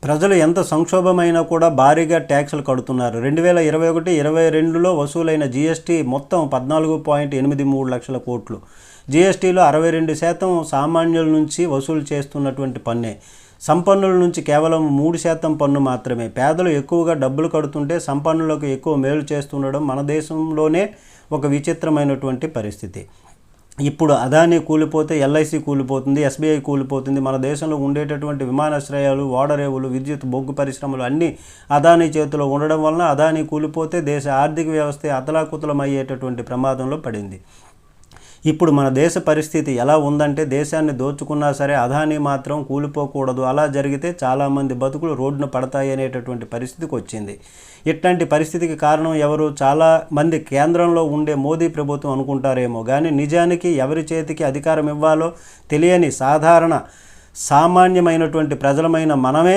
ప్రజలు ఎంత సంక్షోభమైనా కూడా భారీగా ట్యాక్సులు కడుతున్నారు. 2021-22లో వసూలైన జీఎస్టీ మొత్తం 14.83 లక్షల కోట్లు. జీఎస్టీలో 62% సామాన్యుల నుంచి వసూలు చేస్తున్నటువంటి పన్నే. సంపన్నుల నుంచి కేవలం 3% పన్ను మాత్రమే. పేదలు ఎక్కువగా డబ్బులు కడుతుంటే సంపన్నులకు ఎక్కువ మేలు చేస్తుండడం మన దేశంలోనే ఒక విచిత్రమైనటువంటి పరిస్థితి. ఇప్పుడు అదానీ కూలిపోతే ఎల్ఐసి కూలిపోతుంది, ఎస్బీఐ కూలిపోతుంది. మన దేశంలో ఉండేటటువంటి విమానాశ్రయాలు, ఓడరేవులు, విద్యుత్, బొగ్గు పరిశ్రమలు అన్నీ అదానీ చేతిలో ఉండడం వలన అదానీ కూలిపోతే దేశ ఆర్థిక వ్యవస్థ అతలాకుతలం అయ్యేటటువంటి ప్రమాదంలో పడింది. ఇప్పుడు మన దేశ పరిస్థితి ఎలా ఉందంటే, దేశాన్ని దోచుకున్నా సరే అదానీ మాత్రం కూలిపోకూడదు. అలా జరిగితే చాలామంది బతుకులు రోడ్డున పడతాయి అనేటటువంటి పరిస్థితికి వచ్చింది. ఇట్లాంటి పరిస్థితికి కారణం ఎవరు? చాలామంది కేంద్రంలో ఉండే మోదీ ప్రభుత్వం అనుకుంటారేమో కానీ నిజానికి ఎవరి చేతికి అధికారం ఇవ్వాలో తెలియని సామాన్యమైనటువంటి ప్రజలమైన మనమే